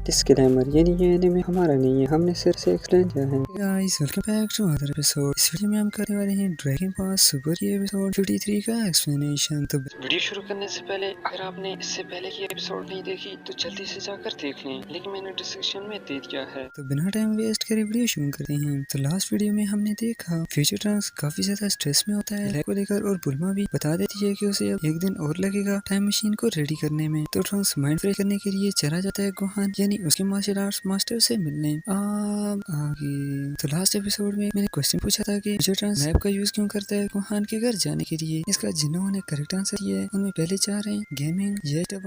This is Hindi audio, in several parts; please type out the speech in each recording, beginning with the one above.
डिस्क्लेमर, ये एनीमे हमारा नहीं है, हमने सिर्फ से एक्सप्लेन किया है। Guys welcome back to other episode. इस वीडियो में हम करने वाले हैं ड्रैगन पास सुपर की एपिसोड 53 का एक्सप्लेनेशन। तो वीडियो शुरू करने से पहले अगर आपने इससे पहले की एपिसोड नहीं देखी तो जल्दी से जाकर देख लें, लिंक मैंने डिस्क्रिप्शन में दे दिया है। तो बिना टाइम वेस्ट करे वीडियो शुरू करते हैं। तो लास्ट वीडियो में हमने देखा फ्यूचर ट्रांस काफी ज्यादा स्ट्रेस में होता है ब्लैक को लेकर, और बुल्मा भी बता देती है कि उसे अब एक दिन और लगेगा टाइम मशीन को रेडी करने में। तो ट्रांस माइंड फ्रेश करने के लिए चला जाता है गोहान यानी उसके मार्शल आर्ट्स मास्टर से मिलने। अब आगे तो लास्ट एपिसोड में मैंने क्वेश्चन पूछा था कि फ्यूचर ट्रांस मैप का यूज क्यों करता है गोहान के घर जाने के लिए। इसका जिन्होंने करेक्ट आंसर दिया है उनमें पहले चार हैं गेमिंग,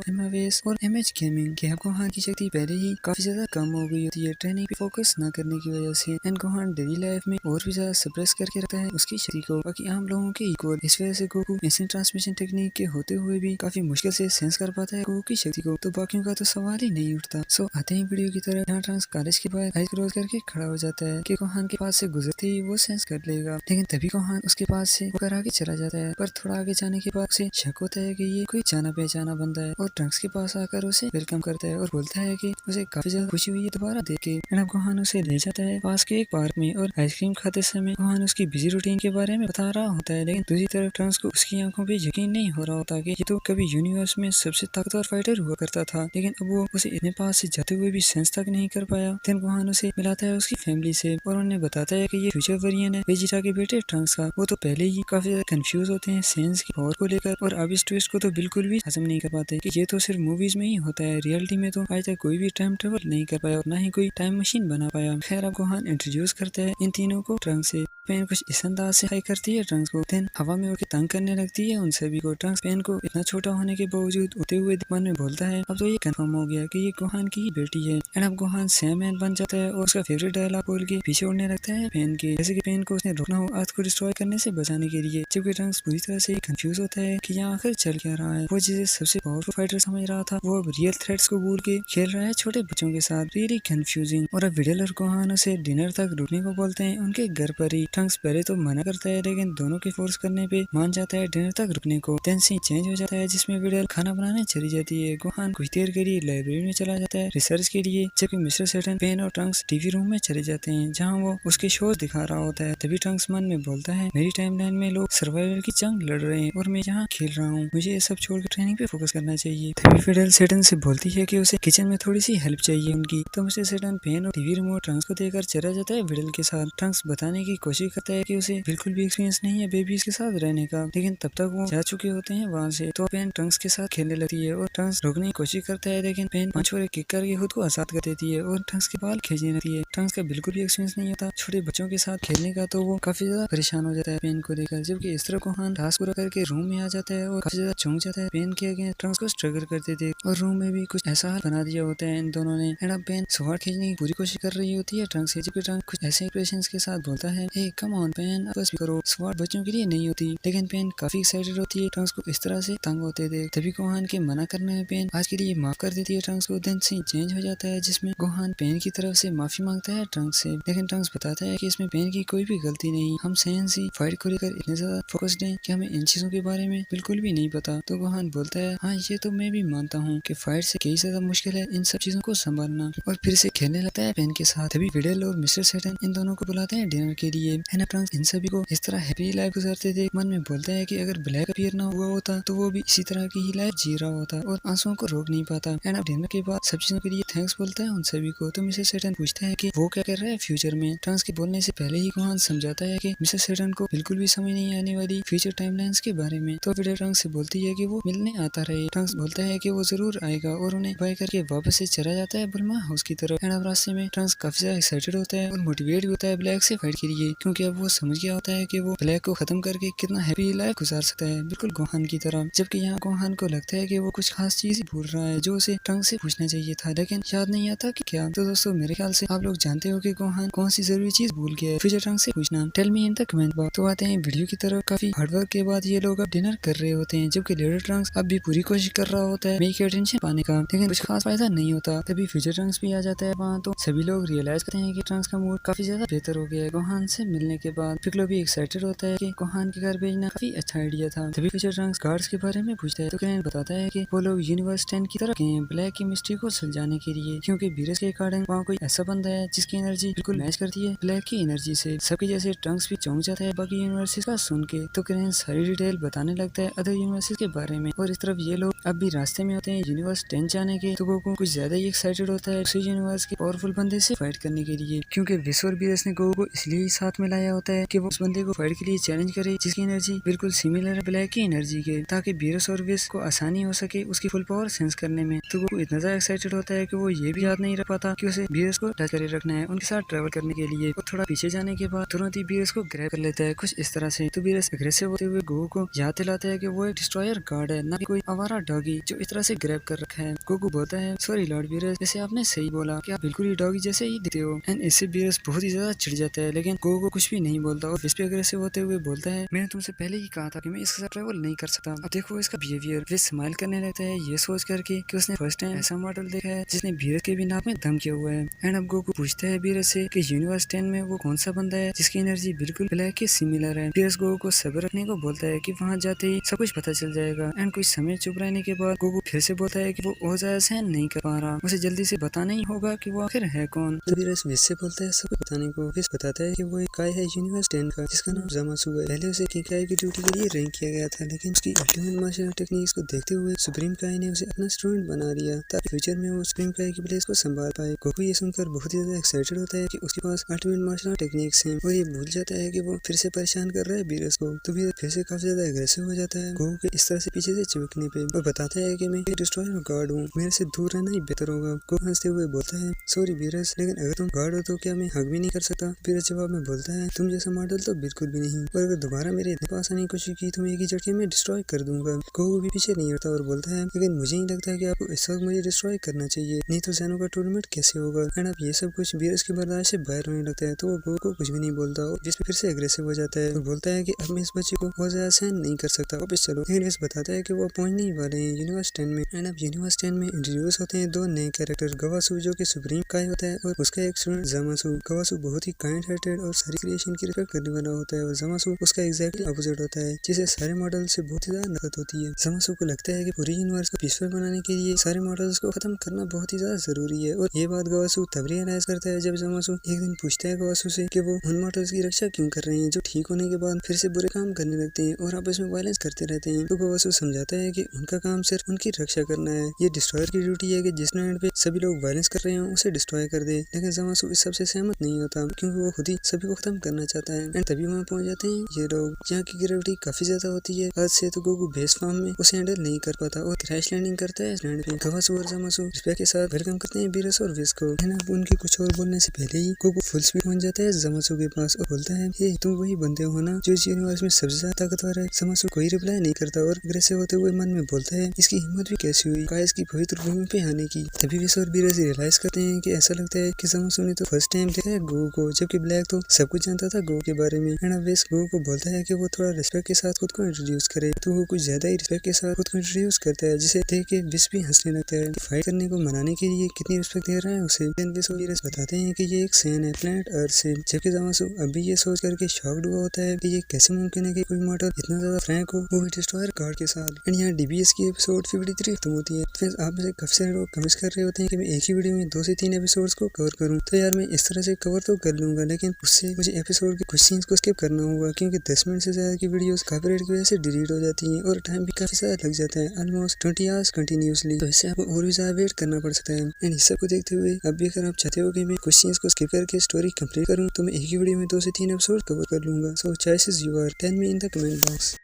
एमएवेस और एमएच गेमिंग। के अब गोहान की शक्ति पहले ही काफी ज्यादा कम हो गई होती है ट्रेनिंग पे फोकस न करने की वजह से, एंड गोहान डेली लाइफ में और भी ज्यादा सप्रेस करके रखता है उसकी शक्ति को, बाकी आम लोगों के इक्वल। इस वजह से गोकू इंस्टेंट ट्रांसमिशन टेक्निक के होते हुए भी काफी मुश्किल से सेंस कर पाता है गोकू की शक्ति को। तो बाकियों का तो सवाल ही नहीं उठता। सो आते हैं वीडियो की तरफ। यहाँ ट्रांस कॉलेज के बाहर आइज क्लोज करके खड़ा हो जाता है कि गोहान के पास से गुजरते ही वो सेंस कर लेगा, लेकिन तभी गोहान उसके पास से होकर आगे चला जाता है। पर थोड़ा आगे जाने के बाद उसे शक होता है कि ये कोई जाना पहचाना बंदा है, और ट्रंक्स के पास आकर उसे वेलकम करता है और बोलता है कि उसे काफी ज्यादा खुशी हुई है दोबारा देख के। अब गोहान उसे ले जाता है पास के एक पार्क में, और आइसक्रीम खाते समय गोहान उसकी बिजी रूटीन के बारे में बता रहा होता है, लेकिन दूसरी तरफ ट्रंक्स को उसकी आंखों पे यकीन नहीं हो रहा होता कि ये तो कभी यूनिवर्स में सबसे ताकतवर फाइटर हुआ करता था, लेकिन अब वो उसे इतने पास से जाते हुए भी सेंस तक नहीं कर पाया। देन गोहान उसे मिलाता है उसकी फैमिली से और उन्हें बताता है कि ये फ्यूचर वेरिएंट है वेजिटा के बेटे ट्रंक्स का। वो तो पहले ही काफी ज्यादा कंफ्यूज होते हैं सेंस की पावर को लेकर, और अब इस ट्विस्ट को तो बिल्कुल भी हजम नहीं कर पाते कि ये तो सिर्फ मूवीज में ही होता है, रियलिटी में तो आज तक कोई भी टाइम ट्रेवल नहीं कर पाया और ना ही कोई टाइम मशीन बना पाया। खैर अब गोहान इंट्रोड्यूस करता है इन तीनों को ट्रंक्स से। पेन कुछ इस अंदाज से हाई करती है ट्रंक्स को, देन हवा में उड़के तंग करने लगती है उन सभी को। ट्रंक्स पेन को इतना छोटा होने के बावजूद उड़ते हुए मन में बोलता है अब तो ये कंफर्म हो गया कि ये गोहान की ही बेटी है। एंड अब गोहान सैमैन बन जाता है और उसका फेवरेट डायलॉग बोल के पीछे उड़ने लगता है पेन के, जैसे कि पेन को उसने रोकना हो अर्थ को डिस्ट्रॉय करने से बचाने के लिए। जबकि ट्रंक्स पूरी तरह से कंफ्यूज होता है कि यहाँ आखिर चल क्या रहा है। वो जिसे सबसे पावरफुल फाइटर समझ रहा था वो अब रियल थ्रेट्स को भूल के खेल रहा है छोटे बच्चों के साथ। Really confusing. और अब विडल और गोहान उसे डिनर तक रुकने को बोलते हैं उनके घर पर ही। ट्रंक्स पहले तो मना करता है, लेकिन दोनों के फोर्स करने पे मान जाता है डिनर तक रुकने को। देन सीन चेंज हो जाता है जिसमें विडल खाना बनाने चली जाती है। गोहान कुछ देर के लिए लाइब्रेरी में चला जाता है रिसर्च के लिए, जबकि मिस्टर सेटन, पेन और ट्रंक्स टीवी रूम में चले जाते हैं जहाँ वो उसके शोज दिखा रहा होता है। तभी ट्रंक्स मन में बोलता है मेरी टाइमलाइन में लोग सर्वाइवल की जंग लड़ रहे हैं और मैं यहाँ खेल रहा हूँ, मुझे ये सब छोड़कर ट्रेनिंग पे फोकस करना चाहिए। तभी विडल सेटन से बोलती है कि उसे किचन में थोड़ी सी हेल्प चाहिए उनकी। तो मिस्टर सेटन पेन और टीवी रिमोट ट्रंक्स को देकर चला जाता है विडल के साथ। ट्रंक्स बताने की कोशिश करता है कि उसे बिल्कुल भी एक्सपीरियंस नहीं है बेबीज के साथ रहने का, लेकिन तब तक वो जा चुके होते हैं वहाँ से। तो पेन ट्रंक्स के साथ खेलने लगती है और ट्रंक्स रोकने की कोशिश करता है, लेकिन पेन पांच और एक किक करके खुद को आजाद कर देती है और ट्रंक्स के बाल खींचने लगती है। ट्रंक्स का बिल्कुल भी एक्सपीरियंस नहीं होता छोटे बच्चों के साथ खेलने का, तो वो काफी ज्यादा परेशान हो जाता है पेन को लेकर। जबकि इस तरह गोहान टास्क पूरा करके रूम में आ जाता है और काफी ज्यादा चौंक जाता है पेन के अगेंस्ट ट्रंक्स को स्ट्रगल करते थे, और रूम में भी कुछ ऐसा हाल बना दिया होता है इन दोनों ने। एंड अब पेन स्वॉर्ड खींचने की पूरी कोशिश कर रही होती है ट्रंक्स से, जबकि ट्रंक्स कुछ ऐसे एक्सप्रेशंस के साथ बोलता है हे कम ऑन पेन बस भी करो, स्वॉर्ड बच्चों के लिए नहीं होती। लेकिन पेन काफी एक्साइटेड होती है ट्रंक्स को इस तरह से तंग होते थे। तभी गोहान के मना करने में पेन आज के लिए माफ कर देती है ट्रंक्स को। देन सीन चेंज हो जाता है जिसमें गोहान पेन की तरफ से माफी मांगता है ट्रंक्स से, लेकिन ट्रंक्स बताता है कि इसमें पेन की कोई भी गलती नहीं, हम सेंस ही फाइट को लेकर इतने ज्यादा फोकस्ड हैं कि हमें इन चीजों के बारे में बिल्कुल भी नहीं पता। तो गोहान बोलता है हाँ ये तो मैं भी मानता हूँ कि फाइट से कई ज्यादा मुश्किल है इन सब चीजों को संभालना, और फिर से खेलने लगता है पेन के साथ। तभी विडल और मिस्टर सेटन इन दोनों को बुलाते हैं डिनर के लिए। है ना ट्रंक्स इन सभी को इस तरह हैप्पी लाइफ गुजारते थे मन में बोलता है कि अगर ब्लैक अपीयर ना हुआ होता तो वो भी इसी तरह की ही लाइफ जी रहा होता और आंसुओं को रोक नहीं पाता। एंड अब डिनर के बाद सब चीजों के लिए थैंक्स बोलता है उन सभी को। तो मिसेस सेटन पूछता है कि वो क्या कर रहा है फ्यूचर में। ट्रंक्स के बोलने से पहले ही गोहान समझाता है कि मिसेस सेटन को बिल्कुल भी समझ नहीं आने वाली फ्यूचर टाइमलाइंस के बारे में। तो फिर ट्रंक्स से बोलती है कि वो मिलने आता रहे। ट्रंक्स बोलता है कि वो जरूर आएगा और उन्हें बाय करके वापस से चला जाता है बुल्मा हाउस की तरफ। एंड अब रास्ते में ट्रंक्स काफी ज्यादा एक्साइटेड होता है और मोटिवेट भी होता है ब्लैक से फाइट के लिए, क्योंकि अब वो समझ गया होता है कि वो ब्लैक को खत्म करके कितना हैप्पी लाइफ गुजार सकता है बिल्कुल गोहान की तरह। जबकि यहाँ गोहान को लगता है कि वो कुछ खास चीज ही भूल रहा है जो उसे ट्रंक्स से पूछना चाहिए था, लेकिन याद नहीं आता कि क्या। तो दोस्तों मेरे ख्याल से आप लोग जानते हो कि गोहान कौन सी जरूरी चीज भूल गया है, फ्यूचर ट्रंक्स से पूछना। Tell me in the comment box. तो आते हैं वीडियो की तरफ। काफी हार्डवर्क के बाद ये लोग अब डिनर कर रहे होते हैं, जबकि लिटिल ट्रंक्स अब भी पूरी कोशिश कर रहा होता है मेरी की अटेंशन पाने का, लेकिन कुछ खास फायदा नहीं होता। तभी फ्यूचर ट्रंक्स भी आ जाता है वहाँ। तो सभी लोग रियलाइज करते हैं कि ट्रंक्स का मूड काफी ज्यादा बेहतर हो गया है गोहान से मिलने के बाद। पिक्लो भी एक्साइटेड होता है कि गोहान के घर भेजना काफी अच्छा आइडिया था। तभी फ्यूचर ट्रंक्स गार्ड्स के बारे में पूछता है तो क्रेन बताता है कि वो लोग यूनिवर्स 10 की तरफ गए हैं ब्लैक की मिस्ट्री को सुलझाने लाने के लिए, क्योंकि बीरस के अकॉर्डिंग वहाँ कोई ऐसा बंदा है जिसकी एनर्जी बिल्कुल मैच करती है ब्लैक की एनर्जी से। सबके जैसे ट्रंक्स भी चौंक जाता है बाकी यूनिवर्सिटीज का सुन के, तो क्रेन सारी डिटेल बताने लगता है अदर यूनिवर्सिटीज के बारे में। और इस तरफ ये लोग अब भी रास्ते में होते हैं यूनिवर्स 10 जाने के, तो गोकू कुछ ज्यादा ही एक्साइटेड होता है उसी यूनिवर्स के पावरफुल बंदे से फाइट करने के लिए, क्योंकि विश और बीरस ने गोकू को इसलिए साथ में लाया होता है कि वो उस बंदे को फाइट के लिए चैलेंज करे जिसकी एनर्जी बिल्कुल सिमिलर है ब्लैक की एनर्जी के, ताकि बीरस और विश को आसानी हो सके उसकी फुल पावर सेंस करने में। तो गोकू इतना ज्यादा एक्साइटेड होता है कि वो ये भी याद नहीं रख पाता कि उसे बीरस को टच करे रखना है उनके साथ ट्रेवल करने के लिए। और थोड़ा पीछे जाने के बाद तुरंत ही बीरस को ग्रैब कर लेता है कुछ इस तरह से। तो बीरस अग्रेसिव होते हुए गोकू को याद दिलाता है कि वो एक डिस्ट्रॉयर गार्ड है, ना कि कोई आवारा डॉगी जो इस तरह से ग्रैब कर रखा है। गोकू बोलता है सॉरी लॉर्ड बीरस, जैसे आपने सही बोला कि आप बिल्कुल ही डॉगी जैसे ही दिखते हो। एंड इससे बीरस बहुत ही ज्यादा चिढ़ जाता है, लेकिन गोकू को कुछ भी नहीं बोलता और विश पे अग्रेसिव होते हुए बोलता है मैंने तुमसे पहले ही कहा था कि मैं इसके साथ ट्रेवल नहीं कर सकता, अब देखो इसका बिहेवियर। विश स्माइल करने लगता है ये सोच करके कि उसने फर्स्ट टाइम ऐसा मॉडल देखा है जिसने बीरस के भी नाक में दम किया हुआ है। एंड अब गोकू पूछता है बीरस से कि यूनिवर्स 10 में वो कौन सा बंदा है जिसकी एनर्जी बिल्कुल ब्लैक के सिमिलर है। बीरस गोकू को सब्र रखने को बोलता है कि वहाँ जाते ही सब कुछ पता चल जाएगा। एंड कुछ समय चुप रहने के बाद गोकू फिर से बोलता है कि वो और ज्यादा सहन नहीं कर पा रहा, उसे जल्दी से बताना ही होगा कि वो आखिर है कौन। तो बीरस विश से बोलता है सब कुछ बताने को। विश बताता है कि वो एक काय है यूनिवर्स 10 का जिसका नाम ज़ामासु है। पहले उसे किकाई की ड्यूटी के लिए रैंक किया गया था, लेकिन उसकी अल्टीमेट मार्शल टेक्निक्स को देखते हुए सुप्रीम काय ने उसे अपना स्टूडेंट बना लिया ताकि फ्यूचर में वो सुप्रीम काय की प्लेस को संभाल पाए। गोकू ये सुनकर बहुत ही ज्यादा एक्साइटेड होता है कि उसके पास अल्टीमेट मार्शल टेक्निक्स हैं और ये भूल जाता है कि वो फिर से परेशान कर रहा है बीरस को। तो बीरस फिर से काफी ज्यादा एग्रेसिव हो जाता है गोकू के इस तरह से पीछे से चिपकने पे और बताता है कि मैं एक डिस्ट्रॉयर गार्ड हूँ, मेरे से दूर रहना ही बेहतर होगा। गोकू हंसते हुए बोलता है सॉरी बीरस, लेकिन अगर तुम गार्ड हो तो क्या मैं हक भी नहीं कर सकता। बीरस जवाब में बोलता है तुम जैसा मॉडल तो बिल्कुल भी नहीं, और अगर दोबारा मेरे इतने पास आने की कोशिश की तो मैं एक ही झटके में डिस्ट्रॉय कर दूंगा। गोकू भी पीछे नहीं हटता और बोलता है लेकिन मुझे नहीं लगता है कि आपको इस वक्त मुझे डिस्ट्रॉय करना चाहिए, नहीं तो ज़ेनो का टूर्नामेंट कैसे होगा। एंड अब ये सब कुछ बीरस की बर्दाश्त से बाहर होने लगता है, तो वो गोकू को कुछ भी नहीं बोलता और जिस पे फिर से एग्रेसिव हो जाता है और बोलता है कि अब मैं इस बच्चे को बहुत ज्यादा सहन नहीं कर सकता, वापस चलो। लेकिन विश बताता है कि वो पहुंचने ही वाले हैं यूनिवर्स 10 में। एंड अब यूनिवर्स 10 में इंट्रोड्यूस होते हैं दो नए कैरेक्टर, गवासु जो कि सुप्रीम काय होता है और उसका एक स्टूडेंट ज़ामासु। गवासु बहुत ही काइंड हार्टेड और सारी क्रिएशन की रिस्पेक्ट करने वाला होता है और ज़ामासु उसका एग्जैक्टली अपोजिट होता है जिसे सारे मॉडल से बहुत ही ज्यादा नफरत होती है। ज़ामासु को लगता है कि पूरी यूनिवर्स को पीसफुल बनाने के लिए सारे मॉडल्स को खत्म करना बहुत ही ज्यादा जरूरी है। और ये बात गवासु तब रियलाइज करता है जब ज़ामासु एक दिन पूछता है गवासु से कि वो उन मॉडल्स की रक्षा क्यों कर रहे हैं जो ठीक होने के बाद फिर से बुरे काम करने लगते हैं और आपस में वायलेंस करते रहते हैं। तो गवासु समझाता है कि उनका काम सिर्फ उनकी रक्षा करना है, ये डिस्ट्रॉयर की ड्यूटी है कि जिस प्लैनेट पे सभी लोग वायलेंस कर रहे हो उसे डिस्ट्रॉय कर दे। लेकिन ज़ामासु इस सबसे सहमत नहीं होता क्योंकि वो खुद ही सभी को खत्म करना चाहता है। एंड तभी वहाँ पहुंच जाते हैं ये लोग जहाँ की ग्रेविटी काफी ज्यादा होती है अर्थ से, तो गोकू बेस फॉर्म में उसे हैंडल नहीं कर पाता और क्रैश लैंडिंग करता है लैंड पे। गवासु और ज़ामासु रिस्पेक्ट के साथ वेलकम करते हैं बीरस और विश को। अब उनके कुछ और बोलने से पहले ही गोकू फुल स्पीड पहुंच जाता है ज़ामासु के पास और बोलता है हे तुम वही बंदे हो ना जो इस यूनिवर्स में सबसे ज्यादा ताकतवर है। ज़ामासु कोई रिप्लाई नहीं करता और अग्रेसिव होते हुए मन में बोलता है इसकी हिम्मत भी कैसी हुई गाइस की पवित्र भूमि पे आने की। तभी विश और बीरस रियलाइज करते हैं कि ऐसा लगता है कि ज़ामासु ने तो फर्स्ट टाइम देखा है गोकू को, जबकि ब्लैक तो सब कुछ जानता था गोकू के बारे में। एंड अब विश गोकू को बोलता है कि वो थोड़ा रिस्पेक्ट के साथ खुद को इंट्रोड्यूस करे, तो वो कुछ ज्यादा ही रिस्पेक्ट के साथ खुद को इंट्रोड्यूस करता है जिसे देख के विश भी हंसने लगता है कि फाइट करने को मनाने के लिए कितनी रिस्पेक्ट दे रहा है उसे। विश और बीरस बताते हैं कि ये एक सैन है प्लैनेट अर्थ से, जबकि ज़ामासु अभी ये सोच करके शॉक्ड हुआ होता है कि ये कैसे मुमकिन है कि कोई मॉडल इतना ज्यादा फ्रैंक हो, वो भी डिस्ट्रॉयर गार्ड के साथ। एंड यहाँ डीबीएस की एपिसोड 53 खत्म होती है। फ्रेंड्स आप में से काफी सारे लोग कमेंट्स कर रहे होते हैं कि मैं एक ही वीडियो में 2 से 3 एपिसोड्स को कवर करूं, तो यार मैं इस तरह से कवर तो कर लूंगा, लेकिन उससे मुझे एपिसोड के कुछ सीन्स को स्किप करना होगा क्योंकि 10 मिनट से ज्यादा की वीडियोस कॉपीराइट की वजह से डिलीट हो जाती हैं और टाइम भी काफी ज्यादा लग जाता है, ऑलमोस्ट 20 आवर्स कंटिन्यूसली। तो इससे आपको और भी ज्यादा वेट करना पड़ सकता है। एंड इस सब को देखते हुए अब भी अगर आप चाहते हो कि मैं कुछ सीन्स को स्किप करके स्टोरी कंप्लीट करूं, तो मैं एक ही वीडियो में 2 से 3 एपिसोड कवर कर लूंगा। So choice is your, tell me in the comment box.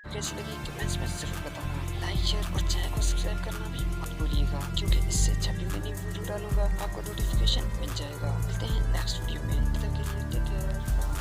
कैसी लगी कमेंट्स में जरूर बताना, लाइक शेयर और चैनल को सब्सक्राइब करना भी मत भूलिएगा क्योंकि इससे जब भी मैं न्यू वीडियो डालूंगा आपको नोटिफिकेशन मिल जाएगा। मिलते हैं नेक्स्ट वीडियो में, तब तक के लिए टेक केयर।